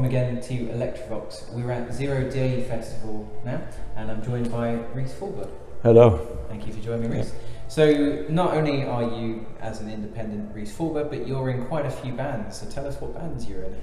again to Elektro Vox. We're at 0 Day Festival now, and I'm joined by Rhys Fulber. Hello. Thank you for joining me, Rhys. So, not only are you, as an independent, Rhys Fulber, but you're in quite a few bands. So tell us what bands you're in.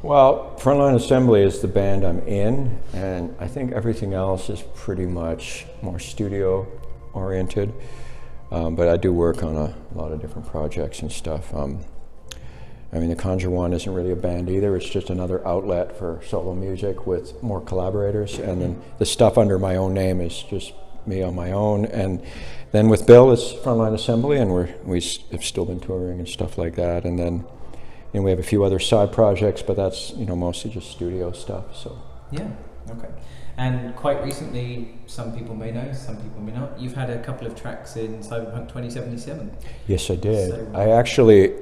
Well, Frontline Assembly is the band I'm in, and I think everything else is pretty much more studio oriented. But I do work on a lot of different projects and stuff. I mean, the Conjure one isn't really a band either. It's just another outlet for solo music with more collaborators. And then the stuff under my own name is just me on my own. And then with Bill, it's Frontline Assembly, and we have still been touring and stuff like that. And then we have a few other side projects, but that's mostly just studio stuff. So yeah, okay. And quite recently, some people may know, some people may not, you've had a couple of tracks in Cyberpunk 2077. Yes, I did. So, I actually,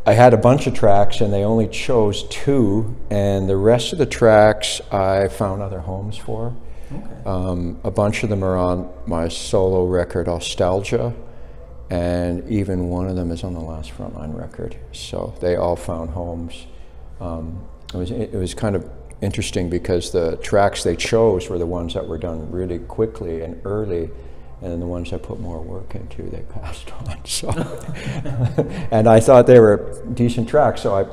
I had a bunch of tracks, and they only chose 2, and the rest of the tracks I found other homes for. Okay. A bunch of them are on my solo record, Nostalgia, and even one of them is on the last Frontline record. So they all found homes. It was kind of interesting because the tracks they chose were the ones that were done really quickly and early, and then the ones I put more work into, they passed on. So, and I thought they were decent tracks, so I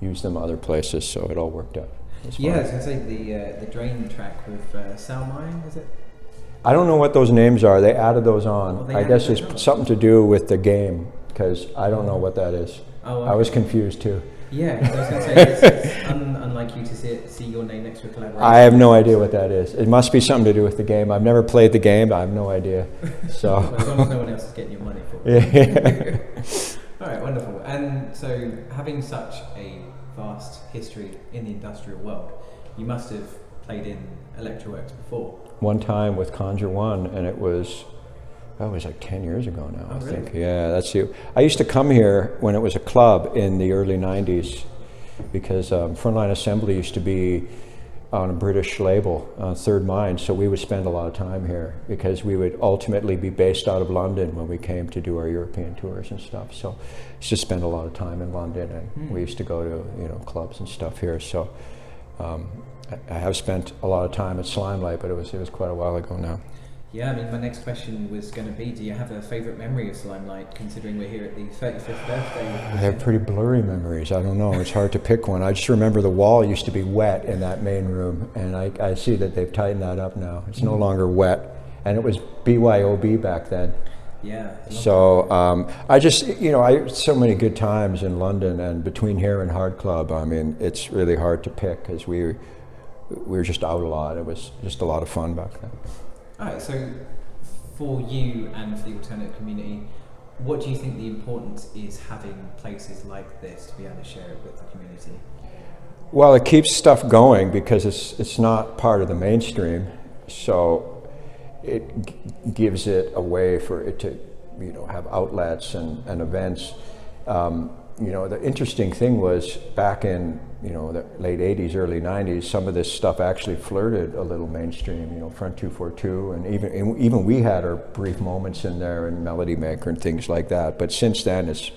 used them other places, so it all worked out. Yeah, I was going to say the Drain track with Slimelight, is it? I don't know what those names are. They added those on. Well, I guess it's something to do with the game, because I don't know what that is. Oh, okay. I was confused too. Yeah, 'cause I was going to say, it's unlike you to see your name next to a collaboration. I have no idea what that is. It must be something to do with the game. I've never played the game. I have no idea. So well, as long as no one else is getting your money for it. Yeah. All right, wonderful. And so, having such a vast history in the industrial world, you must have played in Elektro Vox before. One time with Conjure 1, and it was like 10 years ago now, I think. Really? Yeah, that's you. I used to come here when it was a club in the early 90s, because Frontline Assembly used to be on a British label, Third Mind, so we would spend a lot of time here because we would ultimately be based out of London when we came to do our European tours and stuff. So used to spend a lot of time in London, and we used to go to clubs and stuff here. So I have spent a lot of time at Slimelight, but it was quite a while ago now. Yeah, I mean, my next question was going to be, do you have a favourite memory of Slimelight, considering we're here at the 35th birthday? I have pretty blurry memories. I don't know. It's hard to pick one. I just remember the wall used to be wet in that main room, and I see that they've tightened that up now. It's no longer wet, and it was BYOB back then. Yeah. So I just, I so many good times in London, and between here and Hard Club, I mean, it's really hard to pick because we were just out a lot. It was just a lot of fun back then. Alright, so for you and for the alternative community, what do you think the importance is having places like this to be able to share it with the community? Well, it keeps stuff going because it's not part of the mainstream, so it gives it a way for it to have outlets and events. The interesting thing was back in the late 80s, early 90s, some of this stuff actually flirted a little mainstream, Front 242, and even we had our brief moments in there, and Melody Maker and things like that. But since then, it's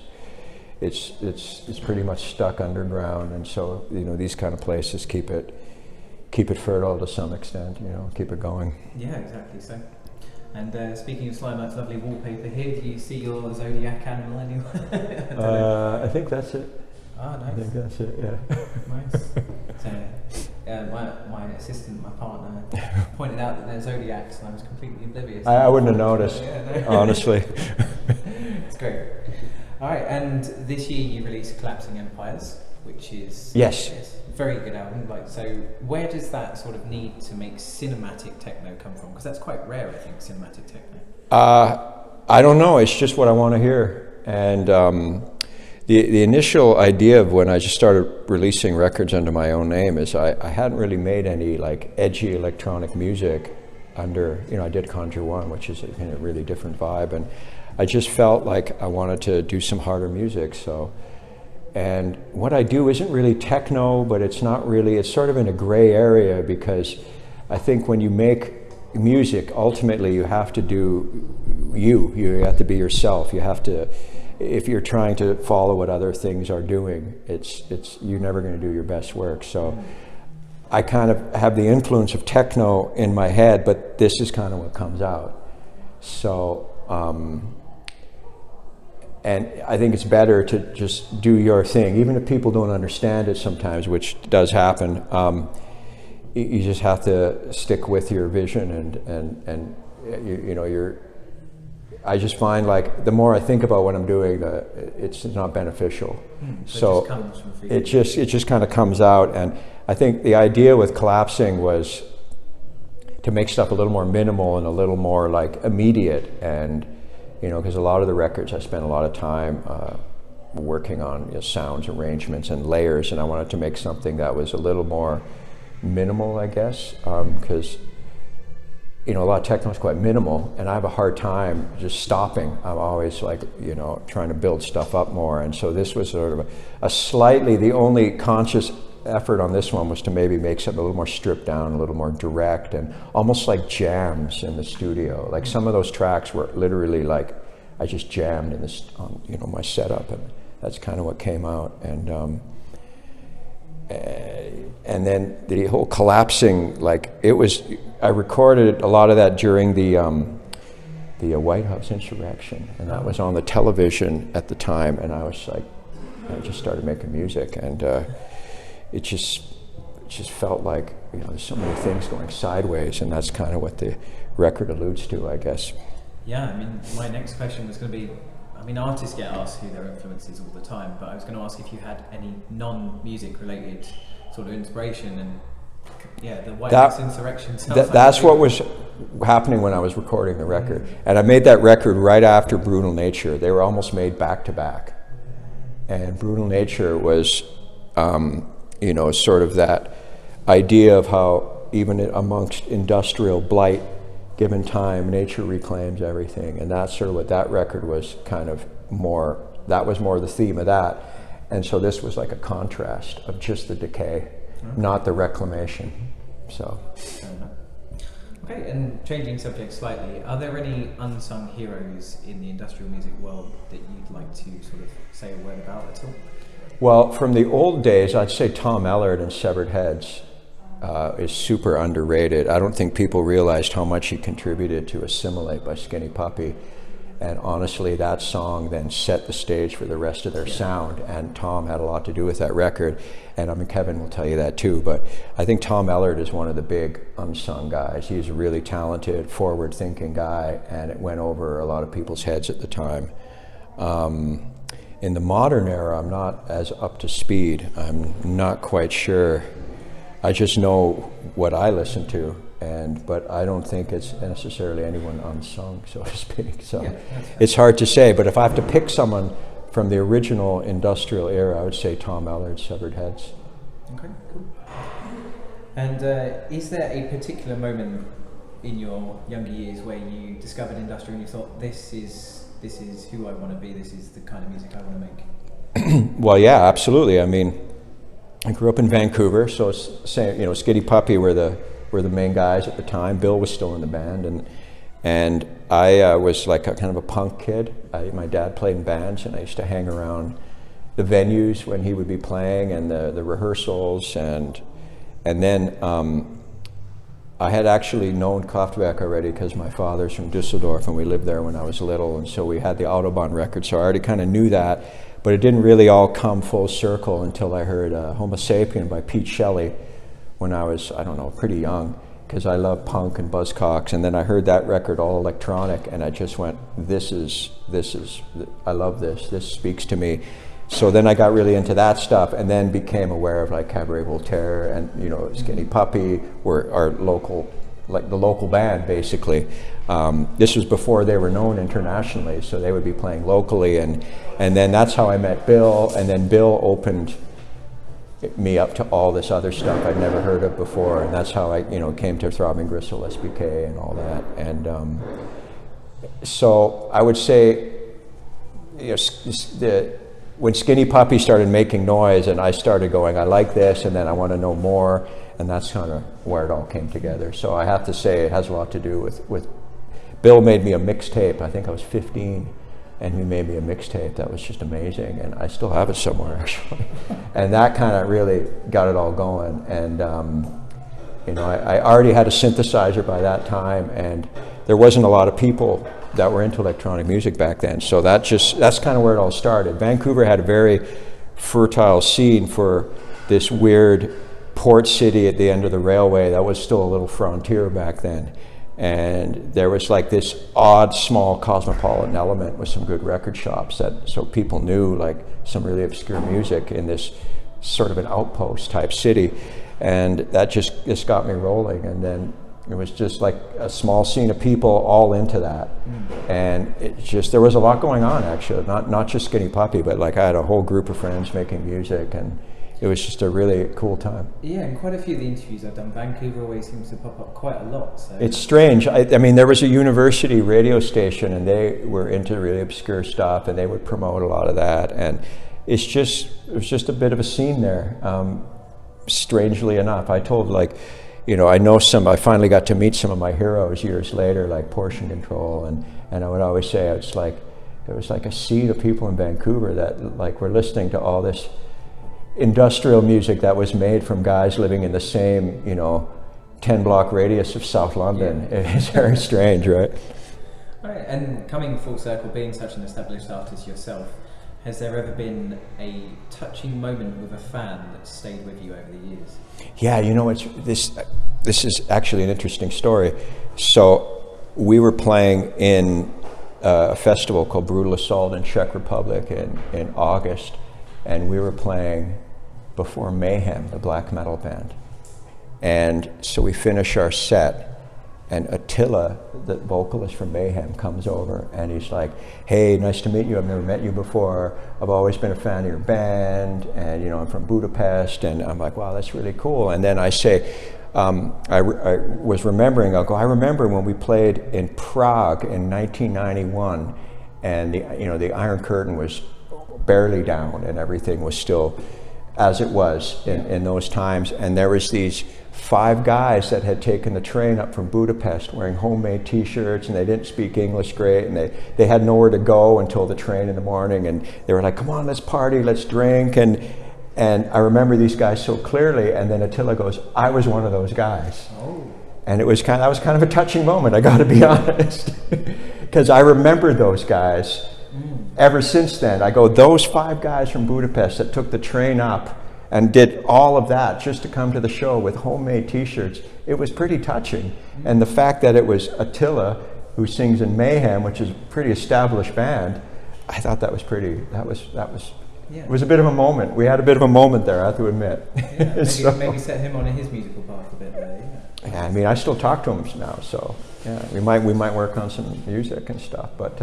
pretty much stuck underground, and so these kind of places keep it fertile to some extent, keep it going. Yeah, exactly. So. And speaking of Slimelight's lovely wallpaper here, do you see your zodiac animal anywhere? I think that's it. Oh, nice. I think that's it, yeah. Nice. So, my assistant, my partner, pointed out that they're zodiacs, and I was completely oblivious. I wouldn't have noticed, honestly. It's great. All right, and this year you released Collapsing Empires, which is yes, very good album. So where does that sort of need to make cinematic techno come from? Because that's quite rare, I think, cinematic techno. I don't know. It's just what I want to hear. And the initial idea of when I just started releasing records under my own name is I hadn't really made any like edgy electronic music under, I did Conjure 1, which is a really different vibe. And I just felt like I wanted to do some harder music. And what I do isn't really techno, but it's sort of in a gray area, because I think when you make music, ultimately you have to do you have to be yourself. You have to if you're trying to follow what other things are doing, it's you're never going to do your best work. So I kind of have the influence of techno in my head, but this is kind of what comes out. So, and I think it's better to just do your thing, even if people don't understand it sometimes, which does happen. You just have to stick with your vision, and you know, I just find like the more I think about what I'm doing, it's not beneficial. So it just kind of comes out, and I think the idea with collapsing was to make stuff a little more minimal and a little more like immediate, and you know, because a lot of the records I spent a lot of time working on, you know, sounds, arrangements, and layers, and I wanted to make something that was a little more minimal, I guess, because you know, a lot of techno is quite minimal, and I have a hard time just stopping. I'm always like, you know, trying to build stuff up more, and so this was sort of a slightly, the only conscious effort on this one was to maybe make something a little more stripped down, a little more direct, and almost like jams in the studio. Like some of those tracks were literally like, I just jammed in this, on, you know, my setup, and that's kind of what came out. And then the whole collapsing, like it was, I recorded a lot of that during the White House insurrection, and that was on the television at the time, and I was like, I just started making music, and it just felt like, you know, there's so many things going sideways, and that's kind of what the record alludes to, I guess. Yeah, I mean, my next question was going to be, I mean, artists get asked who their influence is all the time, but I was going to ask if you had any non-music related sort of inspiration, and yeah, the White House insurrection sounds that's what was happening when I was recording the record. And I made that record right after Brutal Nature. They were almost made back to back. And Brutal Nature was, you know, sort of that idea of how even amongst industrial blight, given time, nature reclaims everything. And that's sort of what that record was kind of more, that was more the theme of that. And so this was like a contrast of just the decay, not the reclamation. So. Okay, and changing subject slightly, are there any unsung heroes in the industrial music world that you'd like to sort of say a word about at all? Well, from the old days, I'd say Tom Ellard and Severed Heads is super underrated. I don't think people realized how much he contributed to Assimilate by Skinny Puppy. And honestly, that song then set the stage for the rest of their sound, and Tom had a lot to do with that record. And I mean, Kevin will tell you that too, but I think Tom Ellard is one of the big unsung guys. He's a really talented, forward-thinking guy, and it went over a lot of people's heads at the time. In the modern era, I'm not as up to speed. I'm not quite sure. I just know what I listen to, but I don't think it's necessarily anyone unsung, so to speak. So it's hard to say, but if I have to pick someone from the original industrial era, I would say Tom Ellard, Severed Heads. Okay, cool. And is there a particular moment in your younger years where you discovered industrial and you thought, this is who I want to be, this is the kind of music I want to make? Well, yeah, absolutely. I mean, I grew up in Vancouver, so same, you know, Skinny Puppy were the main guys at the time. Bill was still in the band, and I was like a kind of a punk kid. My dad played in bands, and I used to hang around the venues when he would be playing, and the rehearsals, and then I had actually known Kraftwerk already because my father's from Düsseldorf, and we lived there when I was little, and so we had the Autobahn record, so I already kind of knew that, but it didn't really all come full circle until I heard Homo Sapien by Pete Shelley when I was, I don't know, pretty young, because I love punk and Buzzcocks, and then I heard that record all electronic, and I just went, this is, I love this speaks to me. So then I got really into that stuff, and then became aware of like Cabaret Voltaire and, you know, Skinny Puppy were our local, like the local band basically. This was before they were known internationally, so they would be playing locally, and then that's how I met Bill, and then Bill opened me up to all this other stuff I'd never heard of before, and that's how I, you know, came to Throbbing Gristle, SBK, and all that. And so I would say, you know, when Skinny Puppy started making noise, and I started going, I like this, and then I want to know more, and that's kind of where it all came together. So I have to say it has a lot to do with Bill made me a mixtape. I think I was 15, and he made me a mixtape that was just amazing, and I still have it somewhere actually. And that kind of really got it all going. And I already had a synthesizer by that time, and there wasn't a lot of people that were into electronic music back then. So that's kind of where it all started. Vancouver had a very fertile scene for this weird port city at the end of the railway that was still a little frontier back then. And there was like this odd, small cosmopolitan element with some good record shops so people knew like some really obscure music in this sort of an outpost type city. And that just got me rolling. And then it was just like a small scene of people all into that. And there was a lot going on actually, not just Skinny Puppy, but like I had a whole group of friends making music, and it was just a really cool time. Yeah, and quite a few of the interviews I've done, Vancouver always seems to pop up quite a lot. So. It's strange. I mean, there was a university radio station, and they were into really obscure stuff, and they would promote a lot of that. And it was just a bit of a scene there. Strangely enough, I told I finally got to meet some of my heroes years later, like Portion Control, and I would always say there was like a seed of people in Vancouver that like were listening to all this industrial music that was made from guys living in the same 10-block radius of South London. Yeah. It's very strange, right? Right, and coming full circle, being such an established artist yourself, has there ever been a touching moment with a fan that stayed with you over the years? Yeah, this is actually an interesting story. So we were playing in a festival called Brutal Assault in Czech Republic in August, and we were playing before Mayhem, the black metal band. And so we finish our set, and Attila, the vocalist from Mayhem, comes over, and he's like, "Hey, nice to meet you. I've never met you before. I've always been a fan of your band, and I'm from Budapest." And I'm like, "Wow, that's really cool." And then I say, I was remembering, I remember when we played in Prague in 1991, and the Iron Curtain was barely down, and everything was still as it was in those times. And there was these 5 guys that had taken the train up from Budapest wearing homemade t-shirts, and they didn't speak English great, and they had nowhere to go until the train in the morning, and they were like, "Come on, let's party, let's drink." And I remember these guys so clearly, and then Attila goes, "I was one of those guys." Oh. And that was kind of a touching moment, I gotta be honest, because I remember those guys. Ever since then, I go, those 5 guys from Budapest that took the train up and did all of that just to come to the show with homemade t-shirts, it was pretty touching. And the fact that it was Attila, who sings in Mayhem, which is a pretty established band, I thought that was it was a bit of a moment. We had a bit of a moment there, I have to admit. Yeah, maybe set him on his musical path a bit there, yeah. I mean, I still talk to him now, so yeah, we might work on some music and stuff. But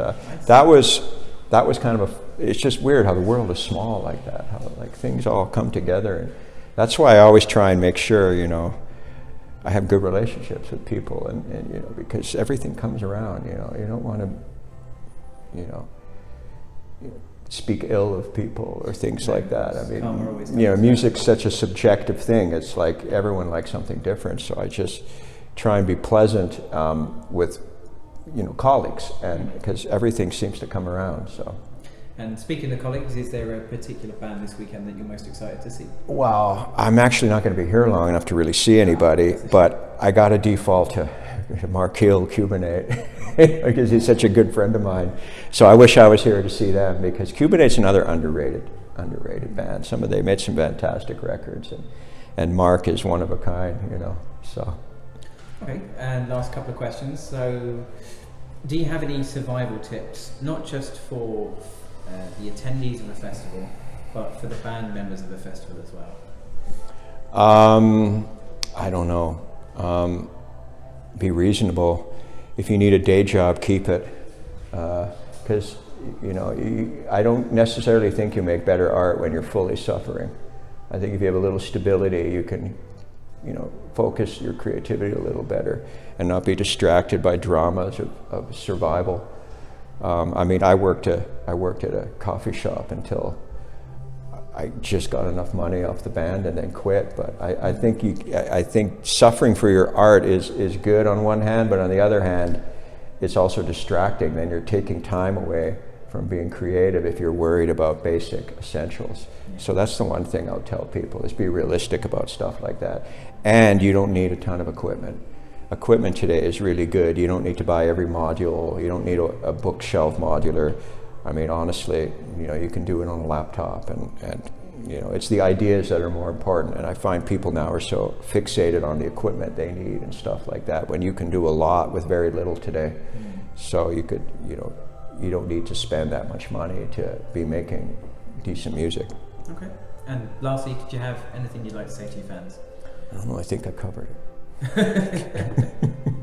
that was kind of it's just weird how the world is small like that, how like things all come together. And that's why I always try and make sure, I have good relationships with people, and because everything comes around, you don't want to, speak ill of people or things like that. I mean, music's such a subjective thing. It's like everyone likes something different. So I just try and be pleasant with colleagues, and because everything seems to come around. So. And speaking of colleagues, is there a particular band this weekend that you're most excited to see? Well, I'm actually not going to be here long enough to really see anybody, but I got to default to Mark Hill, Cubanate, because he's such a good friend of mine. So I wish I was here to see them, because Cubanate's another underrated band. They made some fantastic records, and Mark is one of a kind, so. Okay, and last couple of questions. So, do you have any survival tips, not just for the attendees of the festival, but for the band members of the festival as well? I don't know. Be reasonable. If you need a day job, keep it. Because, I don't necessarily think you make better art when you're fully suffering. I think if you have a little stability, you can, focus your creativity a little better and not be distracted by dramas of survival. I worked at a coffee shop until I just got enough money off the band and then quit. But I think suffering for your art is good on one hand, but on the other hand, it's also distracting. Then you're taking time away from being creative if you're worried about basic essentials. So that's the one thing I'll tell people, is be realistic about stuff like that. And you don't need a ton of equipment. Equipment today is really good. You don't need to buy every module. You don't need a bookshelf modular. I mean, honestly, you know, you can do it on a laptop, and you know, it's the ideas that are more important. And I find people now are so fixated on the equipment they need and stuff like that, when you can do a lot with very little today. So you could, you know, you don't need to spend that much money to be making decent music. Okay. And lastly, did you have anything you'd like to say to your fans? I don't know, I think I covered it.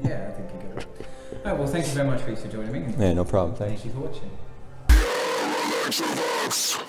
Yeah, I think you got it. Oh, well, thank you very much, Rhys, for joining me. Yeah, no problem. Thanks. Thank you for watching.